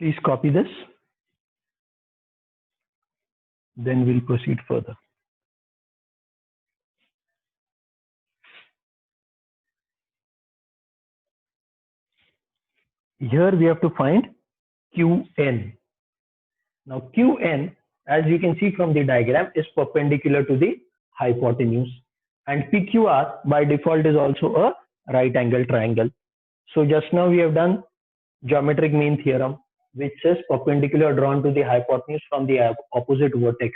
Please copy this. Then we'll proceed further. Here we have to find Qn. Now Qn, as you can see from the diagram, is perpendicular to the hypotenuse, and PQR by default is also a right angle triangle. So just now we have done geometric mean theorem, which says perpendicular drawn to the hypotenuse from the opposite vertex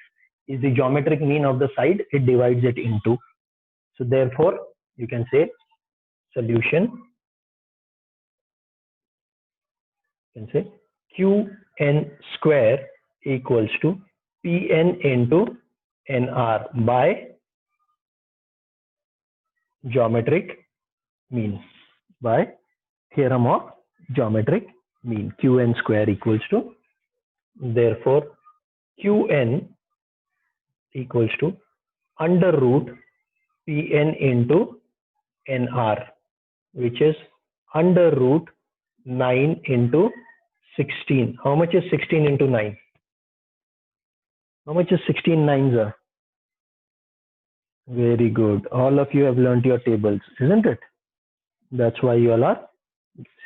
is the geometric mean of the side it divides it into. So therefore you can say solution, you can say Qn square equals to Pn into Nr by geometric mean, by theorem of geometric mean. Qn square equals to, therefore Qn equals to under root Pn into Nr, which is under root 9 into 16. How much is 16 into 9? How much is 16 nines are? Very good. All of you have learnt your tables, isn't it? That's why you all are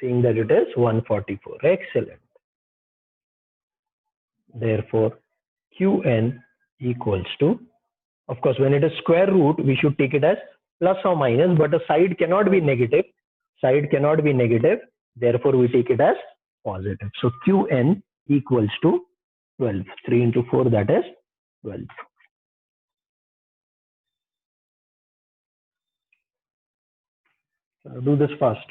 saying that it is 144. Excellent. Therefore, Qn equals to, of course, when it is square root, we should take it as plus or minus, but a side cannot be negative. Side cannot be negative. Therefore, we take it as positive. So Qn equals to 12. 3 into 4, that is 12. So do this fast.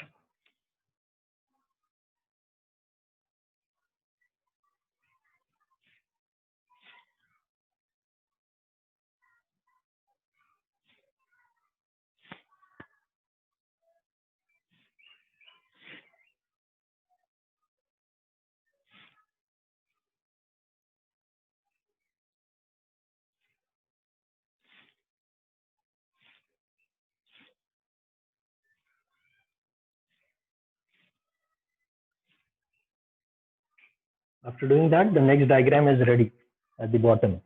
After doing that, the next diagram is ready at the bottom.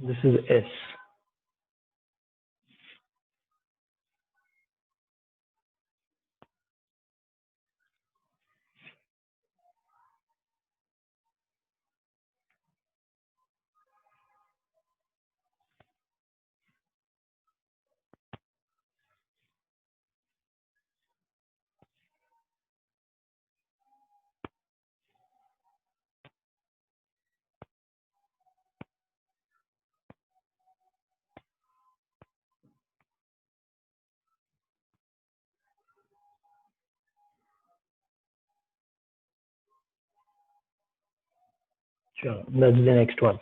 This is S. Sure, that's the next one.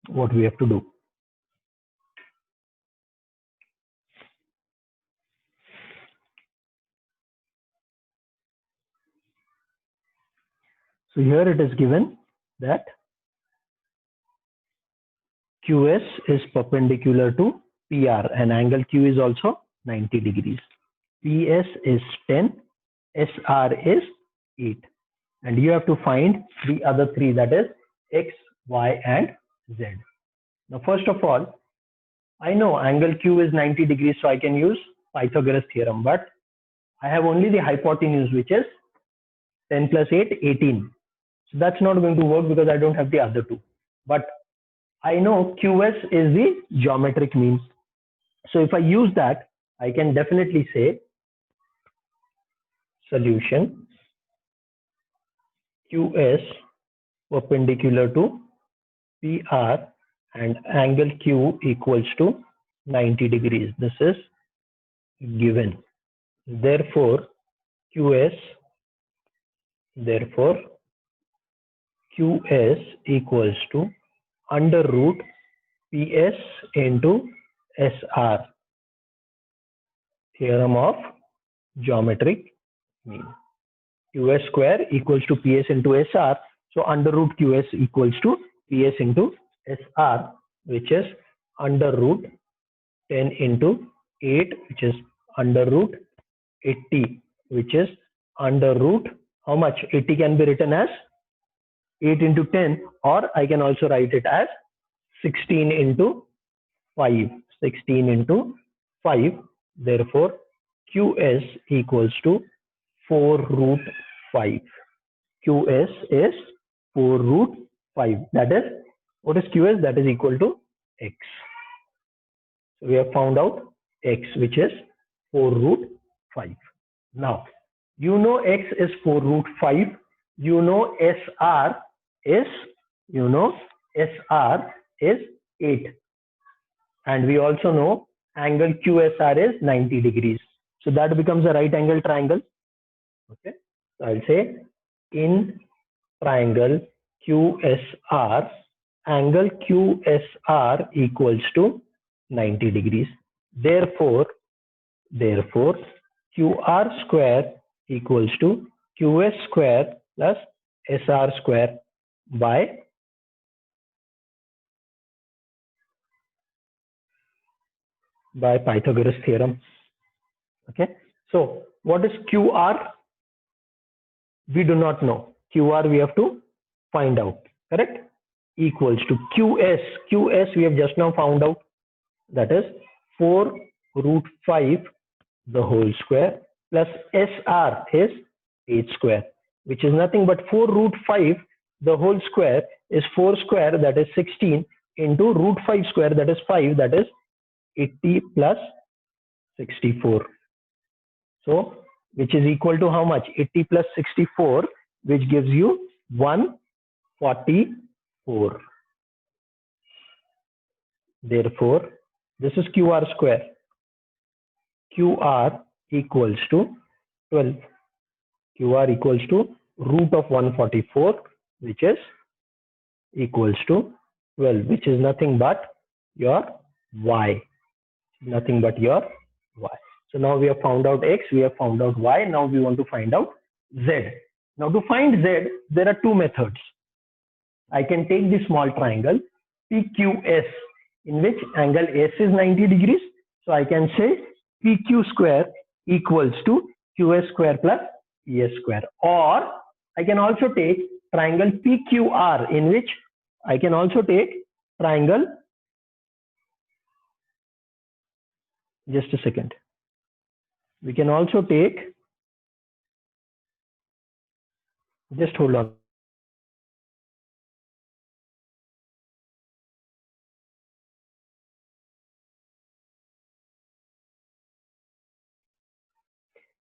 What we have to do. So here it is given that QS is perpendicular to PR and angle Q is also 90 degrees. PS is 10, SR is 8. And you have to find the other three, that is X, Y, and Z. Now, first of all, I know angle Q is 90 degrees, so I can use Pythagoras theorem, but I have only the hypotenuse, which is 10 plus 8, 18. So that's not going to work because I don't have the other two. But I know QS is the geometric mean. So if I use that, I can definitely say solution QS perpendicular to PR and angle Q equals to 90 degrees. This is given. Therefore, QS equals to under root PS into SR, theorem of geometric mean. QS square equals to PS into SR. So under root QS equals to PS into SR, which is under root 10 into 8, which is under root 80, which is under root, how much? 80 can be written as 8 into 10, or I can also write it as 16 into 5. 16 into 5. Therefore, QS equals to 4 root 5. QS is 4 root 5. That is, what is QS? That is equal to X. So we have found out X, which is 4 root 5. Now, you know X is 4 root 5. You know SR is, SR is 8. And we also know angle QSR is 90 degrees. So that becomes a right angle triangle. Okay. So I'll say in triangle QSR, angle QSR equals to 90 degrees. Therefore, QR square equals to QS square plus SR square by Pythagoras theorem. Okay. So what is QR? We do not know. QR we have to find out. Correct? Equals to QS. QS we have just now found out. That is 4 root 5 the whole square plus SR is 8 square, which is nothing but 4 root 5 the whole square is 4 square, that is 16, into root 5 square, that is 5, that is 80 plus 64. So which is equal to how much? 80 plus 64, which gives you 144. Therefore, this is QR square. QR equals to 12. QR equals to root of 144, which is equals to 12, which is nothing but your Y. Nothing but your Y. So now we have found out X, we have found out Y. Now we want to find out Z. Now to find Z, there are two methods. I can take the small triangle PQS, in which angle S is 90 degrees. So I can say PQ square equals to QS square plus PS square. Or I can also take triangle PQR, in which I can also take triangle, just a second. We can also take, just hold on.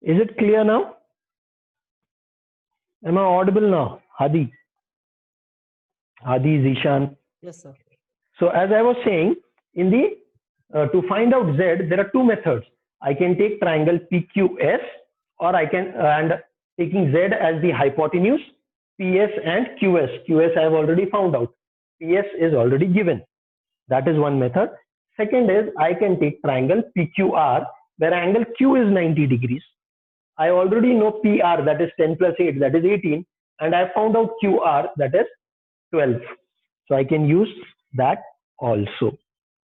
Is it clear now? Am I audible now? Hadi, Zishan. Yes, sir. So as I was saying, in the to find out Z, there are two methods. I can take triangle PQS, or I can, and taking Z as the hypotenuse, PS and QS. QS I have already found out. PS is already given. That is one method. Second is I can take triangle PQR, where angle Q is 90 degrees. I already know PR, that is 10 plus 8, that is 18. And I found out QR, that is 12. So I can use that also.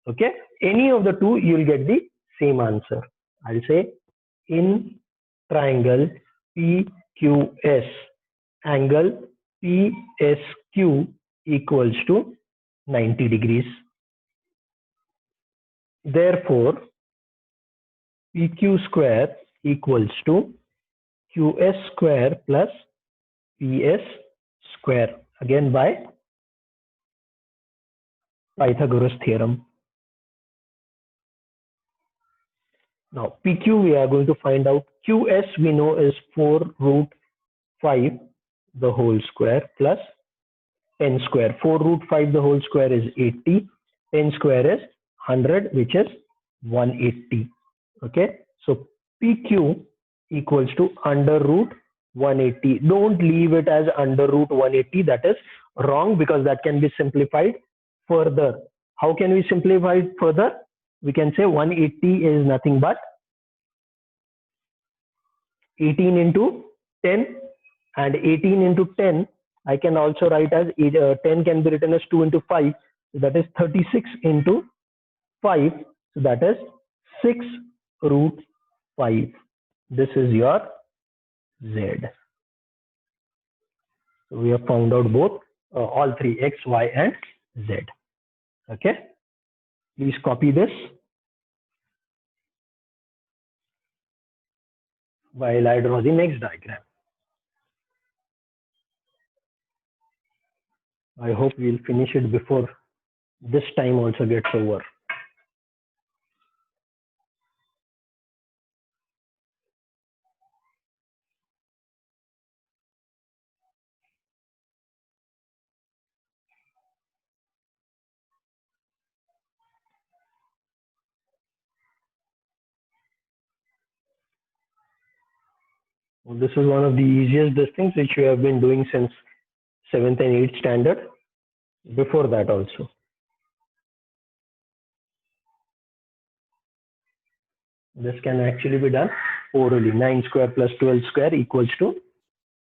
Okay. Any of the two, you will get the same answer. I'll say in triangle PQS, angle PSQ equals to 90 degrees. Therefore, PQ square equals to QS square plus PS square, again by Pythagoras theorem. Now PQ we are going to find out. QS we know is 4 root 5 the whole square plus 10 square. 4 root 5 the whole square is 80. 10 square is 100, which is 180. Okay. So PQ equals to under root 180. Don't leave it as under root 180. That is wrong, because that can be simplified. further. How can we simplify it further? We can say 180 is nothing but 18 into 10, and 18 into 10 I can also write as 10 can be written as 2 into 5, so that is 36 into 5, so that is 6 root 5. This is your Z. So we have found out both all three, X, Y, and Z. Okay, please copy this while I draw the next diagram. I hope we'll finish it before this time also gets over. Well, this is one of the easiest things which we have been doing since 7th and 8th standard. Before that also. This can actually be done orally. 9 square plus 12 square equals to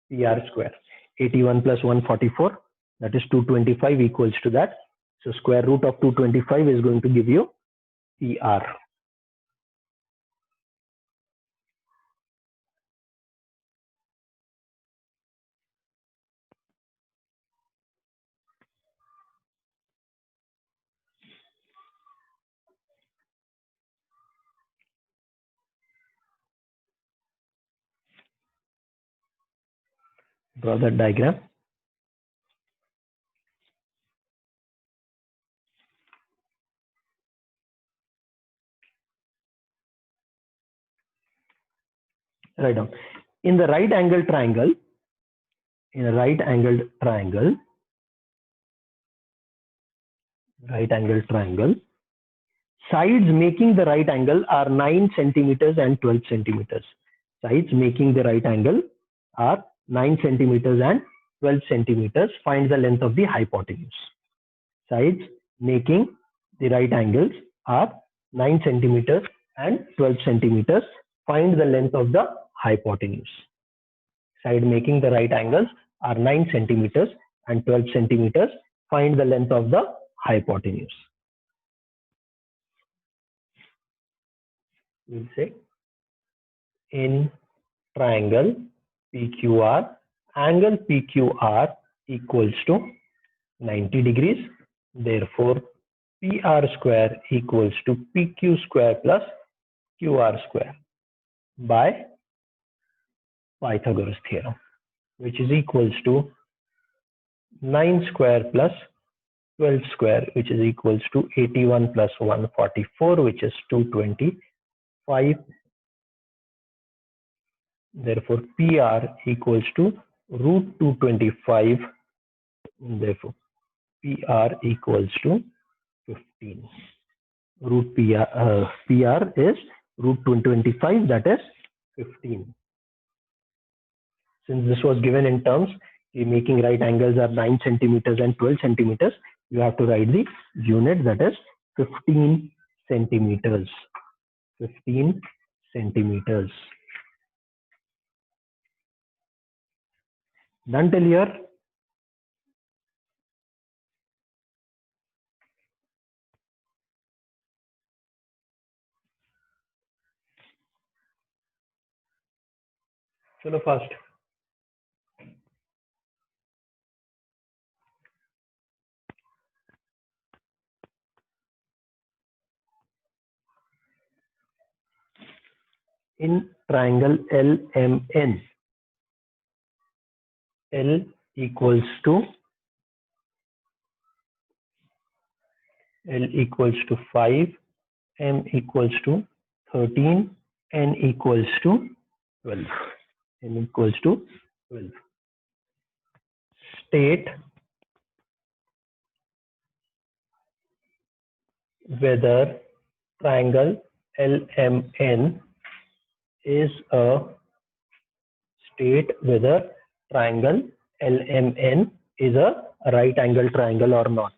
PR square. 81 plus 144, that is 225 equals to that. So square root of 225 is going to give you PR. Draw that diagram. Write down. In the right angled triangle, sides making the right angle are 9 centimeters and 12 centimeters. Sides making the right angle are 9 centimeters and 12 centimeters. Find the length of the hypotenuse. Sides making the right angles are 9 centimeters and 12 centimeters. Find the length of the hypotenuse. Side making the right angles are 9 centimeters and 12 centimeters. Find the length of the hypotenuse. We'll say in triangle PQR, angle PQR equals to 90 degrees. Therefore, PR square equals to PQ square plus QR square by Pythagoras theorem, which is equals to 9 square plus 12 square, which is equals to 81 plus 144, which is 225. Therefore, PR equals to root 225. Therefore, PR equals to 15. Root PR is root 225, that is 15. Since this was given in terms, making right angles are 9 centimeters and 12 centimeters, you have to write the unit, that is 15 centimeters. 15 centimeters. Done till here? Chalo fast. In triangle LMN, L equals to 5, M equals to 13, N equals to 12. N equals to 12. State whether triangle LMN is a right angle triangle or not.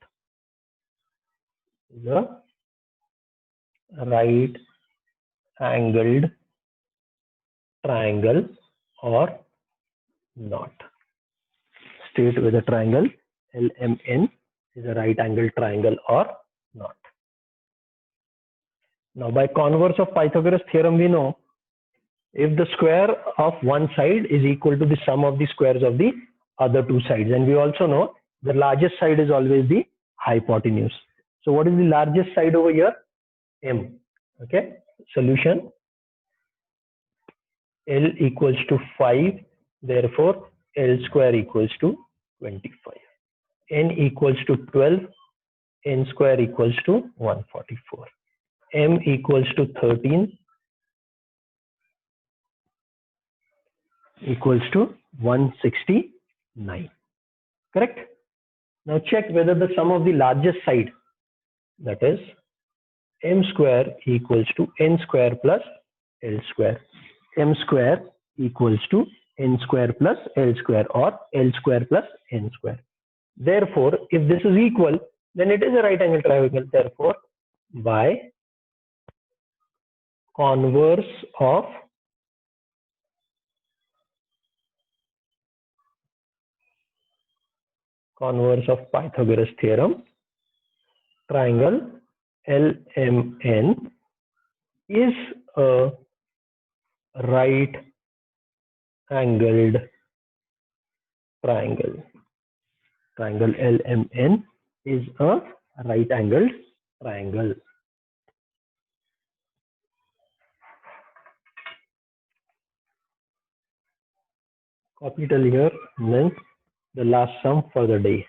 is a right angled triangle or not. State whether triangle LMN is a right angled triangle or not. Now by converse of Pythagoras theorem we know if the square of one side is equal to the sum of the squares of the other two sides, and we also know the largest side is always the hypotenuse. So what is the largest side over here? M. Okay, solution L equals to 5, therefore L square equals to 25. N equals to 12, N square equals to 144. M equals to 13, equals to 169. Correct? Now check whether the sum of the largest side, that is M square equals to N square plus L square. M square equals to N square plus L square, or L square plus N square. Therefore, if this is equal, then it is a right angle triangle. Therefore, by converse of Pythagoras theorem, triangle LMN is a right angled triangle. Triangle LMN is a right angled triangle. Copy till here, and then the last sum for the day.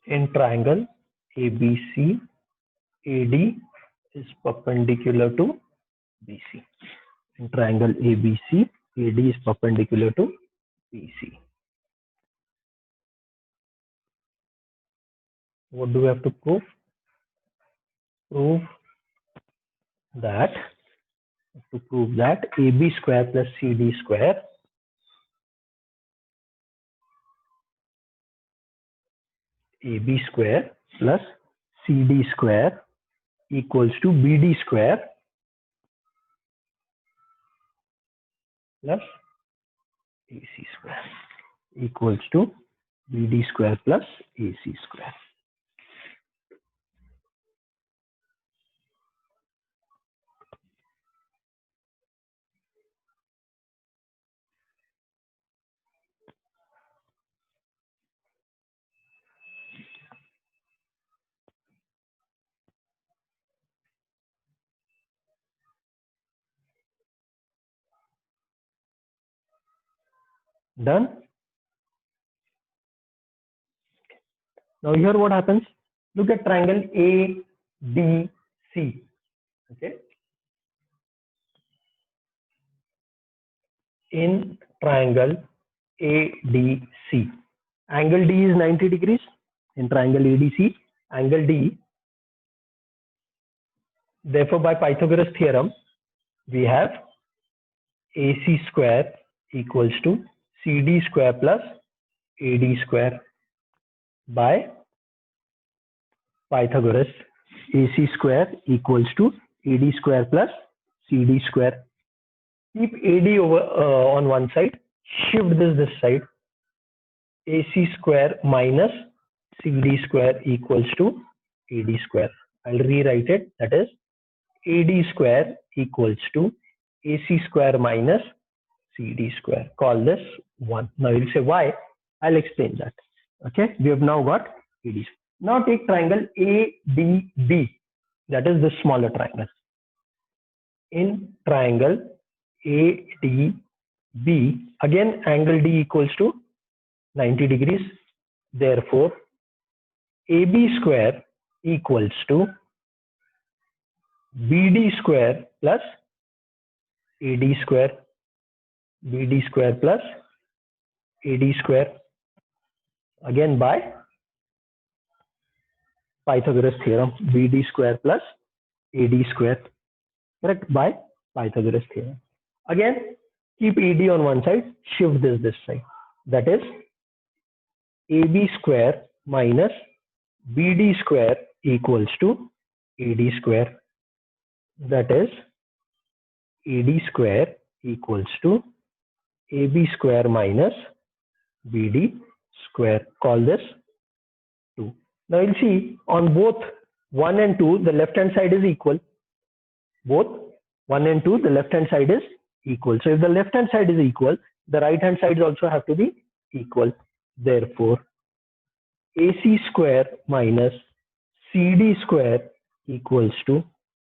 In triangle ABC, AD is perpendicular to BC. In triangle ABC, AD is perpendicular to BC. What do we have to prove? To prove that AB square plus CD square AB square plus CD square equals to BD square plus AC square equals to BD square plus AC square. Done? Now here what happens? Look at triangle ADC. Okay. In triangle ADC, angle D is 90 degrees. In triangle ADC, angle D. Therefore, by Pythagoras theorem, we have AC square equals to CD square plus AD square. By Pythagoras, AC square equals to AD square plus CD square. Keep AD over on one side, shift this side. AC square minus CD square equals to AD square. I'll rewrite it. That is AD square equals to AC square minus CD square. Call this 1. Now you'll say why? I'll explain that. Okay, we have now got AD. Now take triangle ADB. That is the smaller triangle. In triangle ADB. Again, angle D equals to 90 degrees. Therefore, AB square equals to BD square plus AD square. BD square plus AD square. Again by Pythagoras theorem. BD square plus AD square. Correct? By Pythagoras theorem. Again, keep AD on one side, shift this side. That is AB square minus BD square equals to AD square. That is AD square equals to AB square minus BD square. Call this 2. Now you'll see on both 1 and 2, the left hand side is equal. Both 1 and 2, the left hand side is equal. So if the left hand side is equal, the right hand sides also have to be equal. Therefore, AC square minus CD square equals to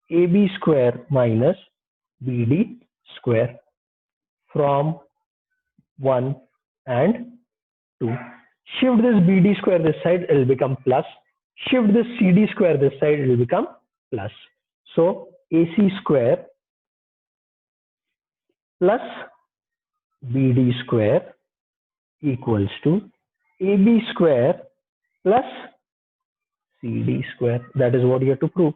AB square minus BD square from 1 and 2. Shift this BD square this side, it will become plus. Shift this CD square this side, it will become plus. So AC square plus BD square equals to AB square plus CD square. That is what you have to prove,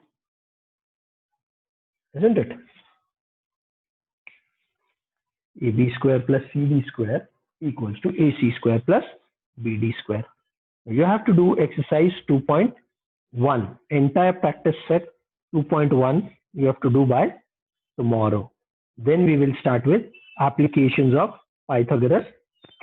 isn't it? AB square plus CD square equals to AC square plus BD square. You have to do exercise 2.1. Entire practice set 2.1 you have to do by tomorrow. Then we will start with applications of Pythagoras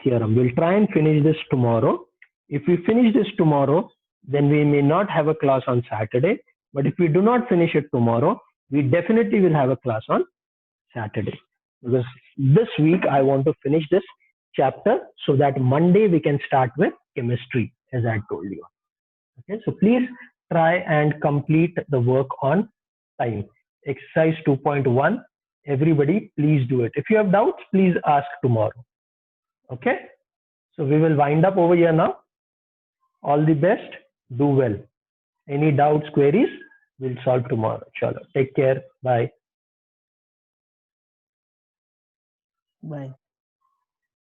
theorem. We'll try and finish this tomorrow. If we finish this tomorrow, then we may not have a class on Saturday. But if we do not finish it tomorrow, we definitely will have a class on Saturday. Because this week I want to finish this chapter so that Monday we can start with chemistry, as I told you. Okay, so please try and complete the work on time. Exercise 2.1. Everybody, please do it. If you have doubts, please ask tomorrow. Okay, so we will wind up over here now. All the best. Do well. Any doubts, queries, we'll solve tomorrow. Chalo. Take care. Bye. Bye.